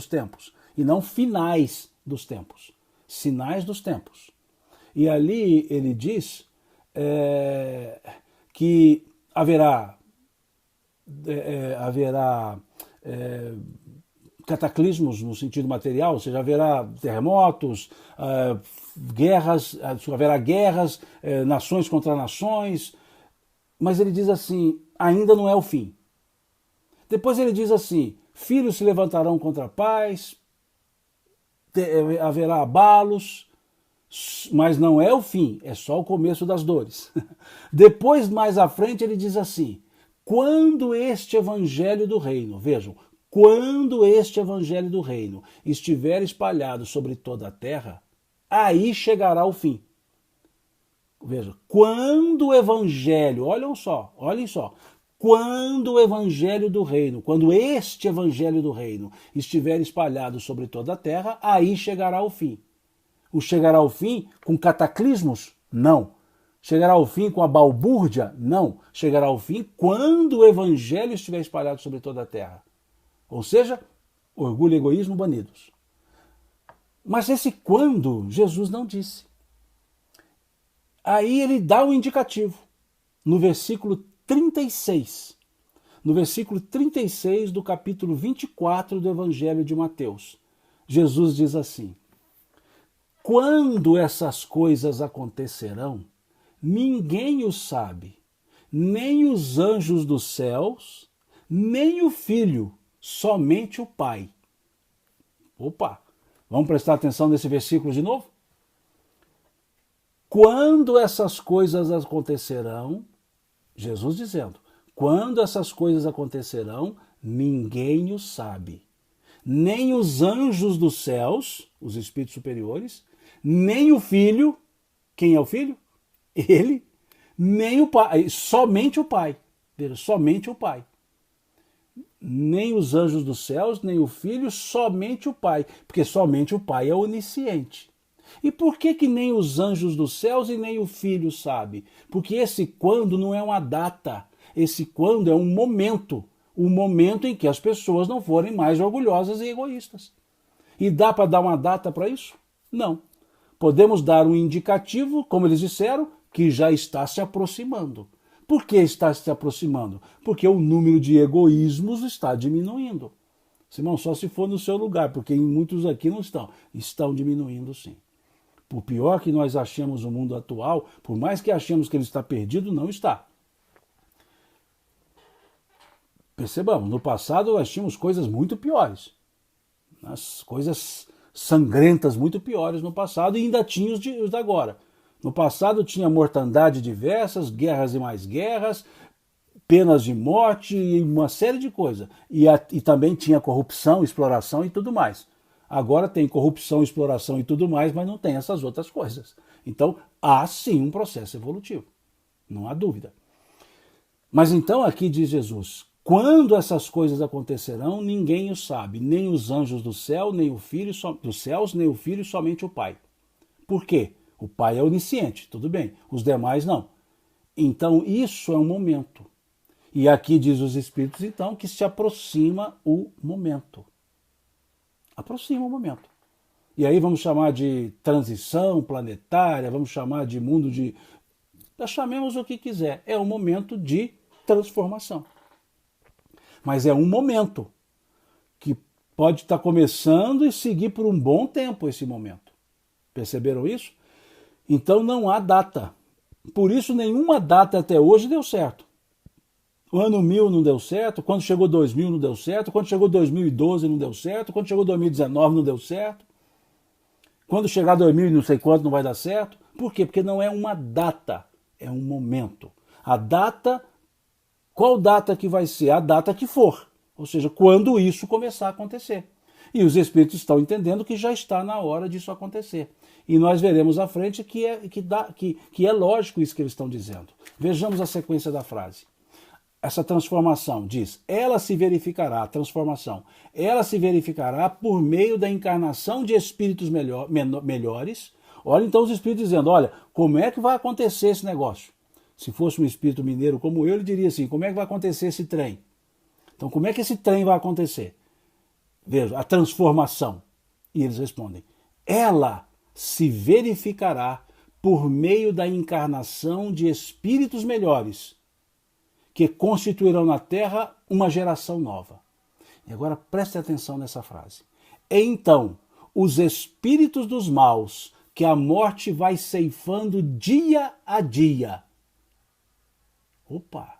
tempos, e não finais dos tempos. Sinais dos tempos. E ali ele diz que haverá cataclismos no sentido material, ou seja, haverá terremotos, guerras, haverá guerras, nações contra nações, mas ele diz assim, ainda não é o fim. Depois ele diz assim, filhos se levantarão contra pais, haverá abalos, mas não é o fim, é só o começo das dores. Depois, mais à frente, ele diz assim, quando este evangelho do reino, vejam, quando este evangelho do reino estiver espalhado sobre toda a terra, aí chegará o fim. Veja, quando o evangelho, olhem só, quando o evangelho do reino, quando este evangelho do reino estiver espalhado sobre toda a terra, aí chegará o fim. O chegará ao fim com cataclismos? Não. Chegará ao fim com a balbúrdia? Não. Chegará ao fim quando o evangelho estiver espalhado sobre toda a terra. Ou seja, orgulho e egoísmo banidos. Mas esse quando, Jesus não disse. Aí ele dá um indicativo. No versículo 36. no versículo 36 do capítulo 24 do Evangelho de Mateus. Jesus diz assim: quando essas coisas acontecerão, ninguém o sabe, nem os anjos dos céus, nem o Filho, somente o Pai. Opa! Vamos prestar atenção nesse versículo de novo? Quando essas coisas acontecerão, Jesus dizendo, quando essas coisas acontecerão, ninguém o sabe. Nem os anjos dos céus, os espíritos superiores, nem o Filho, quem é o Filho? Ele, nem o Pai, somente o Pai. Veja, somente o Pai. Nem os anjos dos céus, nem o Filho, somente o Pai, porque somente o Pai é onisciente. E por que nem os anjos dos céus e nem o Filho sabe? Porque esse quando não é uma data, esse quando é um momento, o momento em que as pessoas não forem mais orgulhosas e egoístas. E dá para dar uma data para isso? Não. Podemos dar um indicativo, como eles disseram, que já está se aproximando. Por que está se aproximando? Porque o número de egoísmos está diminuindo. Simão, só se for no seu lugar, porque muitos aqui não estão. Estão diminuindo, sim. Por pior que nós achemos o mundo atual, por mais que achemos que ele está perdido, não está. Percebamos, no passado nós tínhamos coisas muito piores. As coisas sangrentas muito piores no passado e ainda tinha os de agora. No passado tinha mortandade diversas, guerras e mais guerras, penas de morte e uma série de coisas. E também tinha corrupção, exploração e tudo mais. Agora tem corrupção, exploração e tudo mais, mas não tem essas outras coisas. Então há sim um processo evolutivo, não há dúvida. Mas então aqui diz Jesus, quando essas coisas acontecerão, ninguém o sabe, nem os anjos do céu, nem o Filho dos céus, nem o Filho, somente o Pai. Por quê? O Pai é onisciente, tudo bem, os demais não. Então isso é um momento. E aqui diz os Espíritos, então, que se aproxima o momento. Aproxima o momento. E aí vamos chamar de transição planetária, vamos chamar de mundo de... chamemos o que quiser. É um momento de transformação. Mas é um momento que pode estar começando e seguir por um bom tempo esse momento. Perceberam isso? Então não há data. Por isso nenhuma data até hoje deu certo. O ano 1000 não deu certo, quando chegou 2000 não deu certo, quando chegou 2012 não deu certo, quando chegou 2019 não deu certo, quando chegar 2000 e não sei quanto não vai dar certo. Por quê? Porque não é uma data, é um momento. A data, qual data que vai ser? A data que for, ou seja, quando isso começar a acontecer. E os Espíritos estão entendendo que já está na hora disso acontecer. E nós veremos à frente que é lógico isso que eles estão dizendo. Vejamos a sequência da frase. Essa transformação diz, ela se verificará, a transformação, ela se verificará por meio da encarnação de espíritos melhores. Olha então os espíritos dizendo, olha, como é que vai acontecer esse negócio? Se fosse um espírito mineiro como eu, ele diria assim, como é que vai acontecer esse trem? Então como é que esse trem vai acontecer? Veja, a transformação. E eles respondem, ela se verificará por meio da encarnação de espíritos melhores, que constituirão na Terra uma geração nova. E agora preste atenção nessa frase. Então, os espíritos dos maus, que a morte vai ceifando dia a dia. Opa!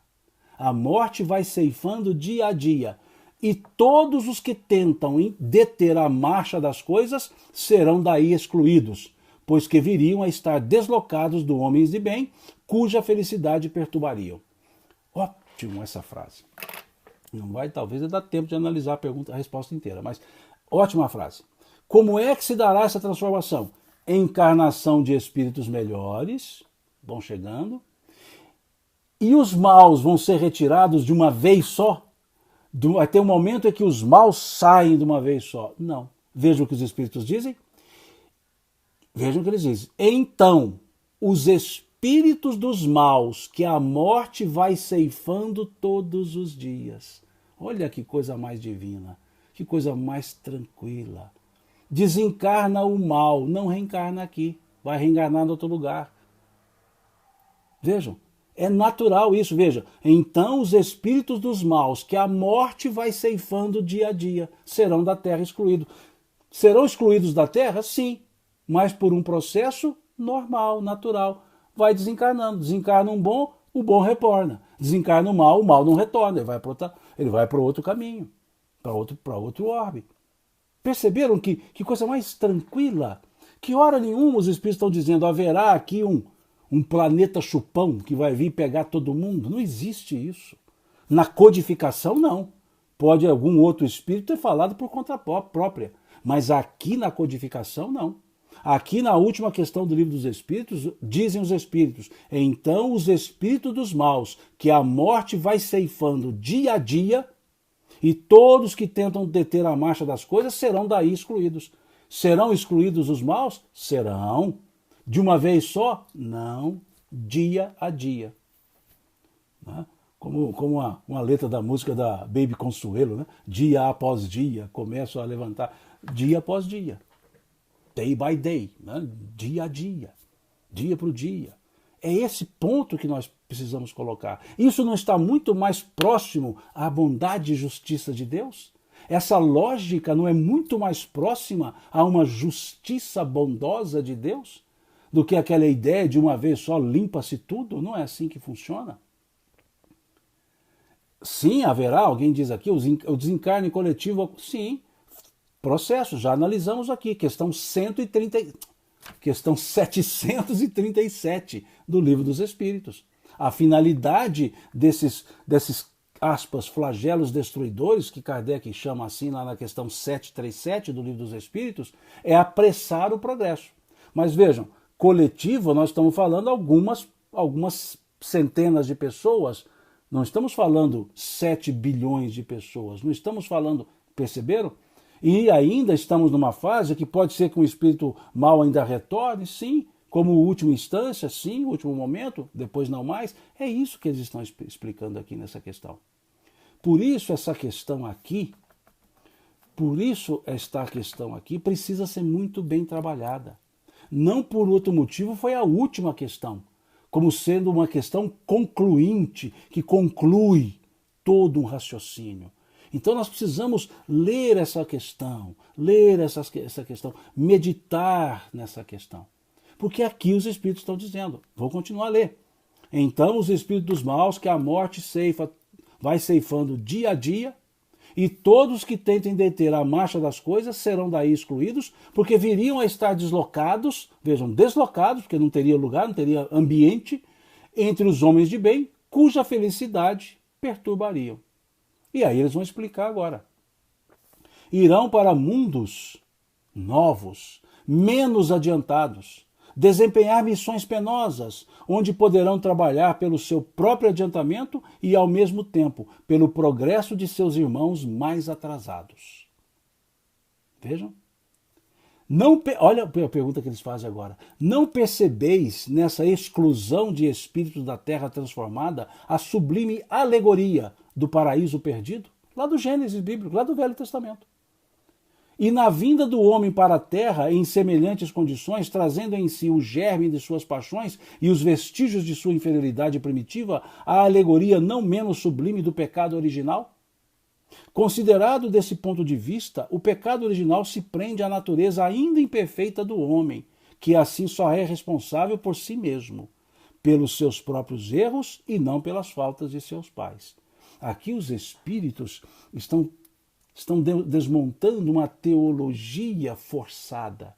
A morte vai ceifando dia a dia. E todos os que tentam deter a marcha das coisas serão daí excluídos, pois que viriam a estar deslocados do homens de bem, cuja felicidade perturbariam. Ótimo essa frase. Não vai talvez dar tempo de analisar a resposta inteira, mas ótima frase. Como é que se dará essa transformação? Encarnação de espíritos melhores, vão chegando, e os maus vão ser retirados de uma vez só? Vai ter um momento em que os maus saem de uma vez só? Não. Vejam o que os espíritos dizem. Vejam o que eles dizem. Então, os espíritos dos maus, que a morte vai ceifando todos os dias. Olha que coisa mais divina, que coisa mais tranquila. Desencarna o mal, não reencarna aqui, vai reencarnar em outro lugar. Vejam, É natural isso, veja. Então os espíritos dos maus, que a morte vai ceifando dia a dia, serão da terra excluídos. Serão excluídos da terra? Sim, mas por um processo normal, natural. Vai desencarnando. Desencarna um bom, o bom retorna. Desencarna o mal não retorna. Ele vai para outro caminho, para outro orbe. Perceberam que coisa mais tranquila? Que hora nenhuma os espíritos estão dizendo haverá aqui um planeta chupão que vai vir pegar todo mundo. Não existe isso. Na codificação, não. Pode algum outro espírito ter falado por conta própria. Mas aqui na codificação, não. Aqui na última questão do Livro dos Espíritos, dizem os espíritos, então os espíritos dos maus, que a morte vai ceifando dia a dia, e todos que tentam deter a marcha das coisas serão daí excluídos. Serão excluídos os maus? Serão. De uma vez só? Não. Dia a dia. Né? Como uma letra da música da Baby Consuelo, né? Dia após dia, começo a levantar. Dia após dia. Day by day. Né? Dia a dia. Dia para o dia. É esse ponto que nós precisamos colocar. Isso não está muito mais próximo à bondade e justiça de Deus? Essa lógica não é muito mais próxima a uma justiça bondosa de Deus do que aquela ideia de uma vez só limpa-se tudo? Não é assim que funciona? Sim, haverá, alguém diz aqui, o desencarne coletivo, sim, processo, já analisamos aqui, questão 737 do Livro dos Espíritos. A finalidade desses aspas, flagelos destruidores, que Kardec chama assim lá na questão 737 do Livro dos Espíritos, é apressar o progresso. Mas vejam, coletivo, nós estamos falando algumas centenas de pessoas, não estamos falando 7 bilhões de pessoas, não estamos falando, perceberam? E ainda estamos numa fase que pode ser que um espírito mau ainda retorne, sim, como última instância, sim, último momento, depois não mais. É isso que eles estão explicando aqui nessa questão. Por isso esta questão aqui precisa ser muito bem trabalhada. Não por outro motivo foi a última questão, como sendo uma questão concluinte, que conclui todo um raciocínio. Então nós precisamos ler essa questão, meditar nessa questão. Porque aqui os espíritos estão dizendo, vou continuar a ler. Então os espíritos dos maus, que a morte vai ceifando dia a dia, e todos que tentem deter a marcha das coisas serão daí excluídos, porque viriam a estar deslocados, vejam, deslocados, porque não teria lugar, não teria ambiente, entre os homens de bem, cuja felicidade perturbariam. E aí eles vão explicar agora. Irão para mundos novos, menos adiantados, desempenhar missões penosas, onde poderão trabalhar pelo seu próprio adiantamento e, ao mesmo tempo, pelo progresso de seus irmãos mais atrasados. Vejam. Olha a pergunta que eles fazem agora. Não percebeis nessa exclusão de espíritos da terra transformada a sublime alegoria do paraíso perdido? Lá do Gênesis bíblico, lá do Velho Testamento. E na vinda do homem para a terra, em semelhantes condições, trazendo em si o germe de suas paixões e os vestígios de sua inferioridade primitiva, a alegoria não menos sublime do pecado original? Considerado desse ponto de vista, o pecado original se prende à natureza ainda imperfeita do homem, que assim só é responsável por si mesmo, pelos seus próprios erros e não pelas faltas de seus pais. Aqui os espíritos estão desmontando uma teologia forçada,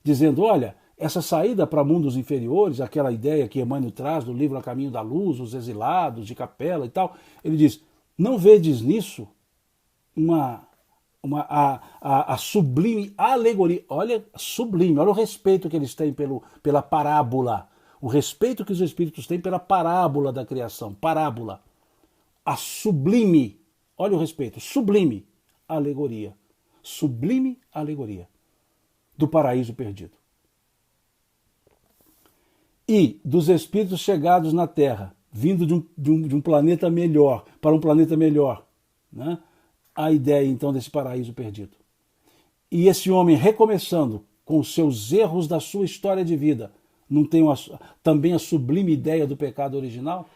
dizendo, olha, essa saída para mundos inferiores, aquela ideia que Emmanuel traz do livro A Caminho da Luz, os exilados de capela e tal, ele diz, não vedes nisso a sublime alegoria, olha, sublime, olha o respeito que eles têm pela parábola, o respeito que os espíritos têm pela parábola da criação, parábola, a sublime, olha o respeito, sublime alegoria do paraíso perdido. E dos espíritos chegados na Terra, vindo de um planeta melhor, para um planeta melhor, né? A ideia então desse paraíso perdido. E esse homem recomeçando com os seus erros da sua história de vida, não têm também a sublime ideia do pecado original?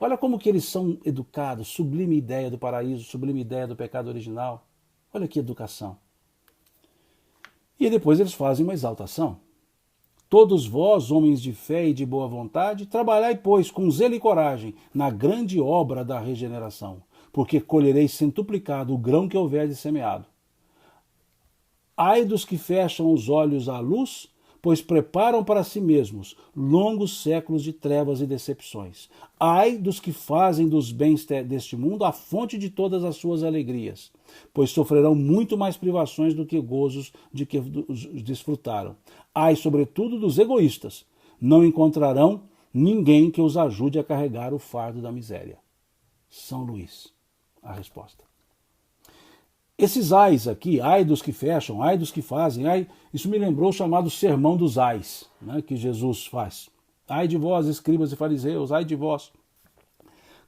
Olha como que eles são educados, sublime ideia do paraíso, sublime ideia do pecado original. Olha que educação. E depois eles fazem uma exaltação. Todos vós, homens de fé e de boa vontade, trabalhai, pois, com zelo e coragem na grande obra da regeneração, porque colhereis centuplicado o grão que houverdes semeado. Ai dos que fecham os olhos à luz, pois preparam para si mesmos longos séculos de trevas e decepções. Ai dos que fazem dos bens deste mundo a fonte de todas as suas alegrias, pois sofrerão muito mais privações do que gozos de que desfrutaram. Ai, sobretudo, dos egoístas. Não encontrarão ninguém que os ajude a carregar o fardo da miséria. São Luís, a resposta. Esses ais aqui, ai dos que fecham, ai dos que fazem, ai, isso me lembrou o chamado sermão dos ais, né, que Jesus faz. Ai de vós, escribas e fariseus, ai de vós.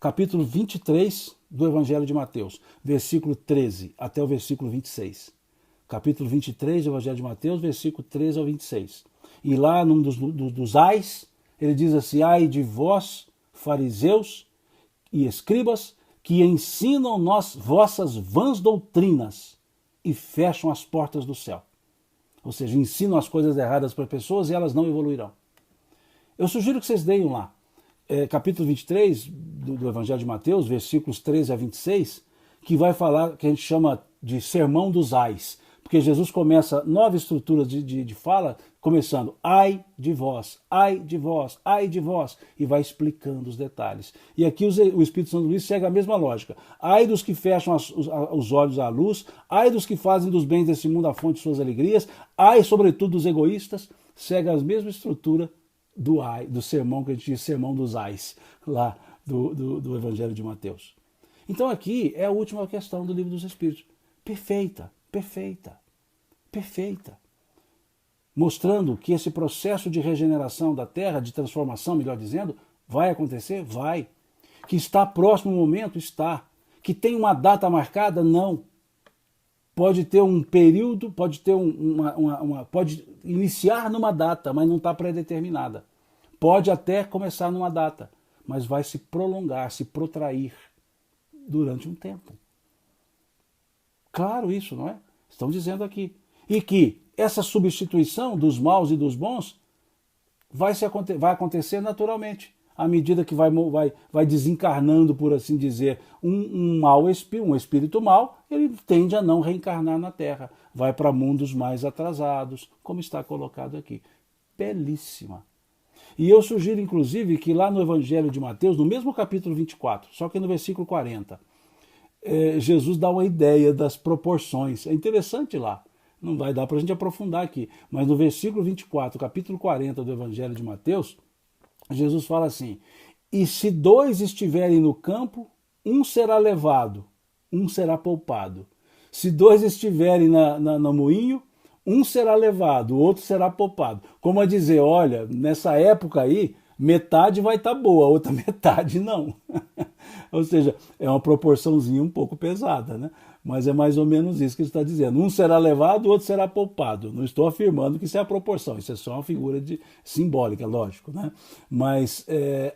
Capítulo 23 do Evangelho de Mateus, versículo 13 até o versículo 26. Capítulo 23 do Evangelho de Mateus, versículo 13 ao 26. E lá, num dos ais, ele diz assim: ai de vós, fariseus e escribas, que ensinam vossas vãs doutrinas e fecham as portas do céu. Ou seja, ensinam as coisas erradas para as pessoas e elas não evoluirão. Eu sugiro que vocês leiam lá, capítulo 23 do Evangelho de Mateus, versículos 13 a 26, que vai falar, que a gente chama de sermão dos ais. Porque Jesus começa nova estrutura de fala, começando ai de vós, ai de vós, ai de vós, e vai explicando os detalhes. E aqui o Espírito Santo Luís segue a mesma lógica. Ai dos que fecham os olhos à luz, ai dos que fazem dos bens desse mundo a fonte de suas alegrias, ai, sobretudo, dos egoístas, segue a mesma estrutura do sermão que a gente diz, sermão dos ais, lá do Evangelho de Mateus. Então aqui é a última questão do Livro dos Espíritos. Perfeita. Perfeita, perfeita, mostrando que esse processo de regeneração da Terra, de transformação, melhor dizendo, vai acontecer? Vai. Que está próximo o momento? Está. Que tem uma data marcada? Não. Pode ter um período, pode ter pode iniciar numa data, mas não está pré-determinada. Pode até começar numa data, mas vai se prolongar, se protrair durante um tempo. Claro isso, não é? Estão dizendo aqui. E que essa substituição dos maus e dos bons vai acontecer naturalmente, à medida que vai desencarnando, por assim dizer, um espírito mau, ele tende a não reencarnar na Terra. Vai para mundos mais atrasados, como está colocado aqui. Belíssima. E eu sugiro, inclusive, que lá no Evangelho de Mateus, no mesmo capítulo 24, só que no versículo 40, Jesus dá uma ideia das proporções. É interessante lá. Não vai dar para a gente aprofundar aqui. Mas no versículo 24, capítulo 40 do Evangelho de Mateus, Jesus fala assim: e se dois estiverem no campo, um será levado, um será poupado. Se dois estiverem no moinho, um será levado, o outro será poupado. Como a dizer, olha, nessa época aí, metade vai estar boa, a outra metade não. Ou seja, é uma proporçãozinha um pouco pesada, né? Mas é mais ou menos isso que ele está dizendo. Um será levado, o outro será poupado. Não estou afirmando que isso é a proporção, isso é só uma figura simbólica, lógico, né? Mas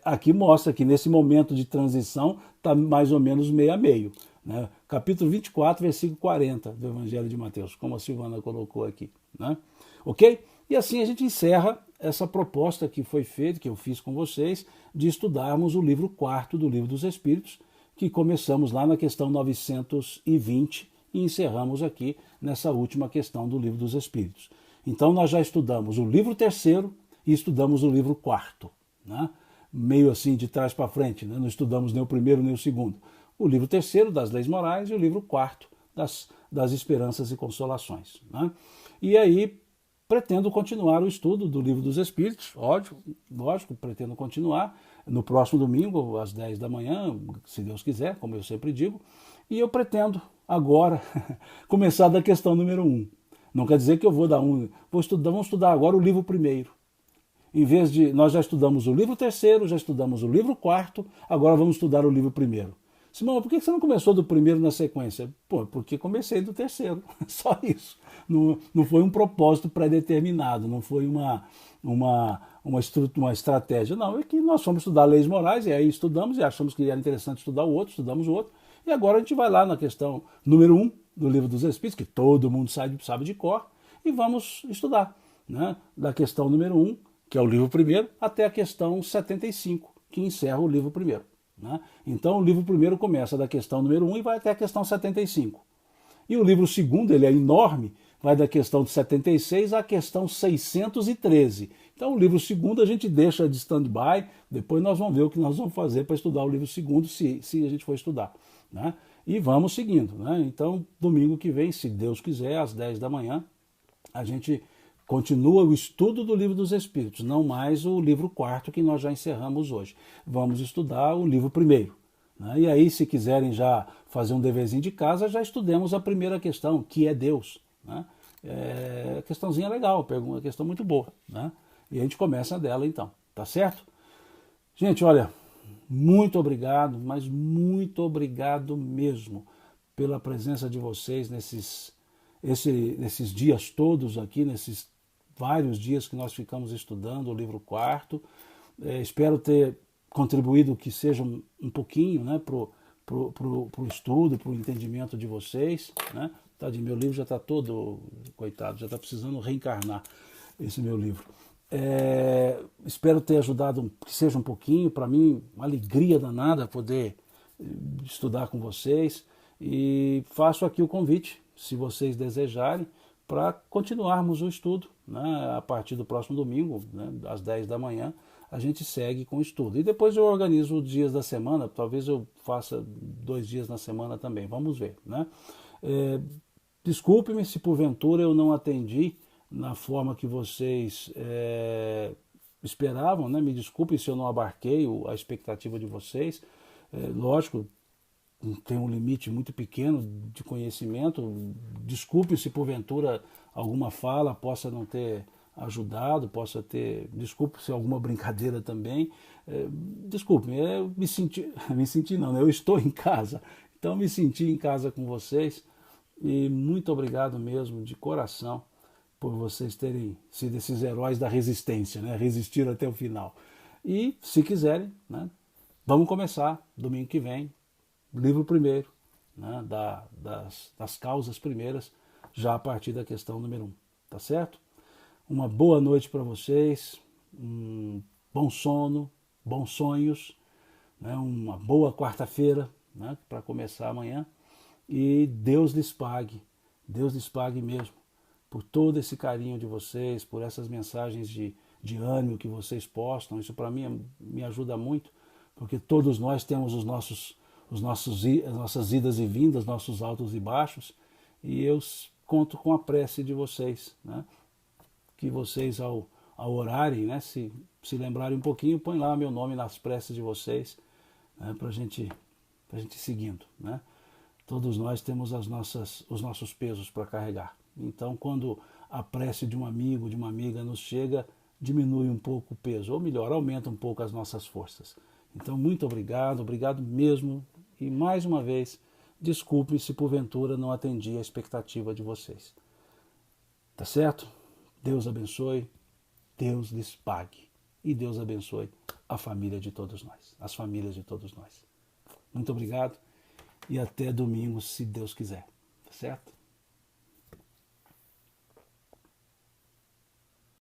aqui mostra que nesse momento de transição está mais ou menos meio a meio. Né? Capítulo 24, versículo 40 do Evangelho de Mateus, como a Silvana colocou aqui. Né? Ok? E assim a gente encerra essa proposta que foi feita, que eu fiz com vocês, de estudarmos o livro 4º do Livro dos Espíritos, que começamos lá na questão 920 e encerramos aqui nessa última questão do Livro dos Espíritos. Então nós já estudamos o livro 3º e estudamos o livro 4º, né? Meio assim de trás para frente, né? Não estudamos nem o primeiro nem o segundo. O livro 3º das Leis Morais e o livro 4º das Esperanças e Consolações. Né? E aí pretendo continuar o estudo do Livro dos Espíritos, lógico, pretendo continuar no próximo domingo, às 10 da manhã, se Deus quiser, como eu sempre digo, e eu pretendo agora começar da questão número 1. Não quer dizer que eu vou dar vamos estudar agora o livro 1º. Em vez de, nós já estudamos o livro 3º, já estudamos o livro 4º, agora vamos estudar o livro 1º. Simão, por que você não começou do primeiro na sequência? Pô, porque comecei do terceiro, só isso. Não foi um propósito pré-determinado, não foi uma estratégia. Não, é que nós fomos estudar leis morais, e aí estudamos e achamos que era interessante estudar o outro, estudamos o outro. E agora a gente vai lá na questão número 1 do Livro dos Espíritos, que todo mundo sabe de cor, e vamos estudar, né? Da questão número 1, que é o livro primeiro, até a questão 75, que encerra o livro primeiro. Né? Então o livro primeiro começa da questão número 1 e vai até a questão 75. E o livro segundo, ele é enorme, vai da questão de 76 à questão 613. Então o livro segundo a gente deixa de stand-by, depois nós vamos ver o que nós vamos fazer para estudar o livro segundo, se a gente for estudar. Né? E vamos seguindo. Né? Então domingo que vem, se Deus quiser, às 10 da manhã, a gente continua o estudo do Livro dos Espíritos, não mais o livro quarto que nós já encerramos hoje. Vamos estudar o livro primeiro. Né? E aí, se quiserem já fazer um deverzinho de casa, já estudemos a primeira questão, que é Deus. Né? É questãozinha legal, uma questão muito boa. Né? E a gente começa dela então, tá certo? Gente, olha, muito obrigado, mas muito obrigado mesmo pela presença de vocês nesses dias todos aqui, nesses vários dias que nós ficamos estudando o livro quarto. Espero ter contribuído que seja um pouquinho, né, pro estudo, pro entendimento de vocês. Né? Tadinho, meu livro já está todo, coitado, já está precisando reencarnar esse meu livro. Espero ter ajudado, que seja um pouquinho, para mim, uma alegria danada poder estudar com vocês. E faço aqui o convite, se vocês desejarem, para continuarmos o estudo. Né? A partir do próximo domingo, né, às 10 da manhã, a gente segue com o estudo. E depois eu organizo os dias da semana, talvez eu faça 2 dias na semana também, vamos ver. Né? Desculpe-me se porventura eu não atendi na forma que vocês esperavam, né? Me desculpem se eu não abarquei a expectativa de vocês. Lógico, tem um limite muito pequeno de conhecimento. Desculpe se porventura alguma fala possa não ter ajudado, desculpe se alguma brincadeira também. Desculpe, eu me senti não, né? Eu estou em casa, então me senti em casa com vocês e muito obrigado mesmo, de coração, por vocês terem sido esses heróis da resistência, né? Resistiram até o final. E se quiserem, né? Vamos começar domingo que vem, livro primeiro, né, das causas primeiras, já a partir da questão número 1. Tá certo? Uma boa noite para vocês, um bom sono, bons sonhos, né, uma boa quarta-feira, né, para começar amanhã. E Deus lhes pague mesmo, por todo esse carinho de vocês, por essas mensagens de ânimo que vocês postam. Isso para mim me ajuda muito, porque todos nós temos as nossas idas e vindas, nossos altos e baixos, e eu conto com a prece de vocês, né? Que vocês ao orarem, né, se lembrarem um pouquinho, põe lá meu nome nas preces de vocês, né, para a gente ir seguindo. Né? Todos nós temos os nossos pesos para carregar. Então, quando a prece de um amigo, de uma amiga nos chega, diminui um pouco o peso, ou melhor, aumenta um pouco as nossas forças. Então, muito obrigado mesmo. E mais uma vez, desculpe se porventura não atendi a expectativa de vocês. Tá certo? Deus abençoe, Deus lhes pague. E Deus abençoe a família de todos nós, as famílias de todos nós. Muito obrigado e até domingo, se Deus quiser. Tá certo?